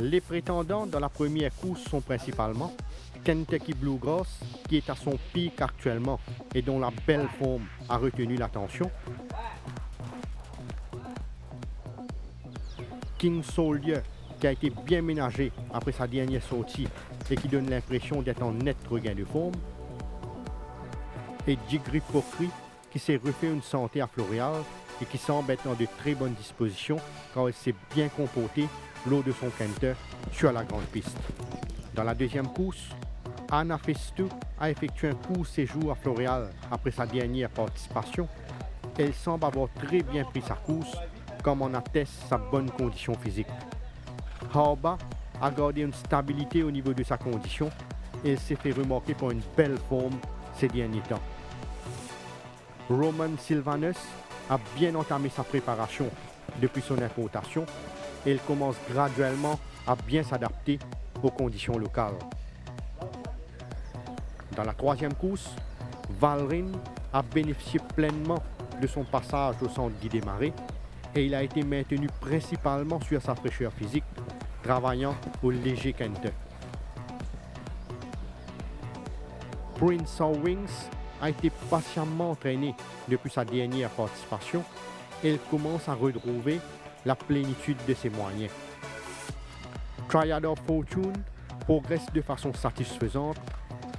Les prétendants dans la première course sont principalement Kentucky Bluegrass, qui est à son pic actuellement et dont la belle forme a retenu l'attention, King Soldier, qui a été bien ménagé après sa dernière sortie et qui donne l'impression d'être en net regain de forme, et Jigri Pokri, qui s'est refait une santé à Floréal et qui semble être dans de très bonnes dispositions car elle s'est bien comportée lors de son canter sur la grande piste. Dans la deuxième course, Anna Festu a effectué un court séjour à Floréal après sa dernière participation. Elle semble avoir très bien pris sa course, comme en atteste sa bonne condition physique. Hauba a gardé une stabilité au niveau de sa condition et elle s'est fait remarquer pour une belle forme ces derniers temps. Roman Sylvanus a bien entamé sa préparation depuis son importation et elle commence graduellement à bien s'adapter aux conditions locales. Dans la troisième course, Valrin a bénéficié pleinement de son passage au centre Guy Desmarais et il a été maintenu principalement sur sa fraîcheur physique, travaillant au léger canter. Prince of Wings a été patiemment entraîné depuis sa dernière participation et il commence à retrouver la plénitude de ses moyens. Triad of Fortune progresse de façon satisfaisante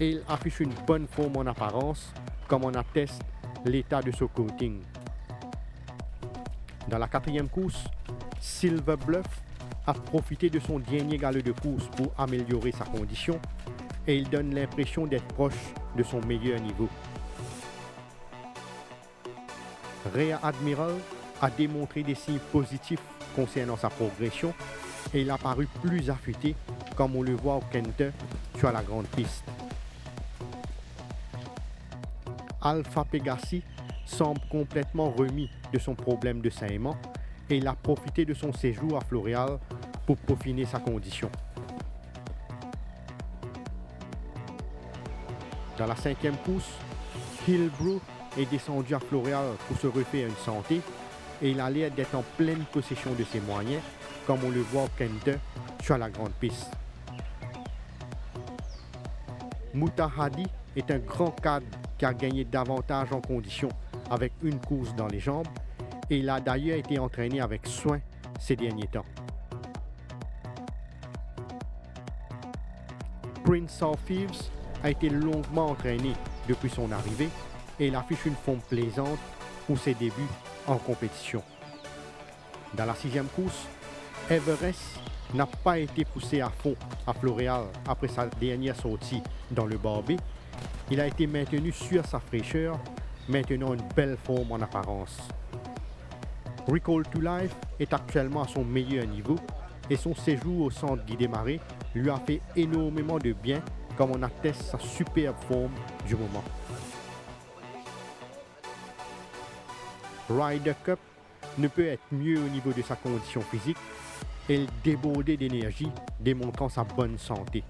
et il affiche une bonne forme en apparence, comme en atteste l'état de son coating. Dans la quatrième course, Silver Bluff a profité de son dernier galop de course pour améliorer sa condition et il donne l'impression d'être proche de son meilleur niveau. Rhea Admiral a démontré des signes positifs concernant sa progression et il a paru plus affûté comme on le voit au canter sur la grande piste. Alpha Pegasi semble complètement remis de son problème de saignement et il a profité de son séjour à Floréal pour peaufiner sa condition. Dans la cinquième course, Hillbrew est descendu à Floréal pour se refaire une santé et il a l'air d'être en pleine possession de ses moyens, comme on le voit au canter sur la grande piste. Mutahadi est un grand cadre qui a gagné davantage en condition avec une course dans les jambes et il a d'ailleurs été entraîné avec soin ces derniers temps. Prince of Thieves a été longuement entraîné depuis son arrivée et il affiche une forme plaisante pour ses débuts en compétition. Dans la sixième course, Everest n'a pas été poussé à fond à Floréal après sa dernière sortie dans le Barbet. Il a été maintenu sur sa fraîcheur, maintenant une belle forme en apparence. Recall to Life est actuellement à son meilleur niveau et son séjour au centre Guy Desmarais lui a fait énormément de bien, comme on atteste sa superbe forme du moment. Ryder Cup ne peut être mieux au niveau de sa condition physique et il débordait d'énergie, démontrant sa bonne santé.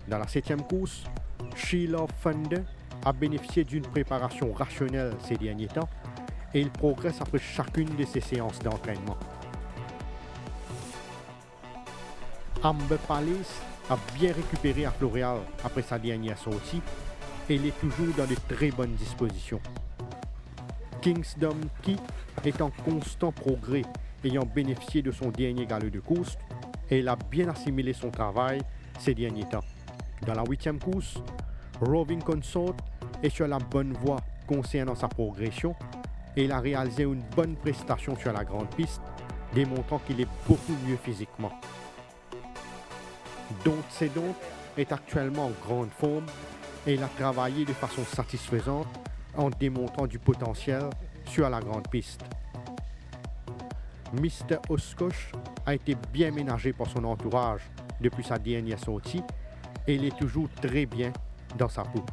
Dans la septième course, Sheila Thunder a bénéficié d'une préparation rationnelle ces derniers temps et il progresse après chacune de ses séances d'entraînement. Amber Palace a bien récupéré à Floréal après sa dernière sortie et il est toujours dans de très bonnes dispositions. Kingsdom Key est en constant progrès, ayant bénéficié de son dernier galop de course et il a bien assimilé son travail ces derniers temps. Dans la huitième course, Roving Consort est sur la bonne voie concernant sa progression et il a réalisé une bonne prestation sur la grande piste, démontrant qu'il est beaucoup mieux physiquement. Don't Say Don't est actuellement en grande forme et il a travaillé de façon satisfaisante en démontrant du potentiel sur la grande piste. Mr. Oshkosh a été bien ménagé par son entourage depuis sa dernière sortie et il est toujours très bien dans sa peau.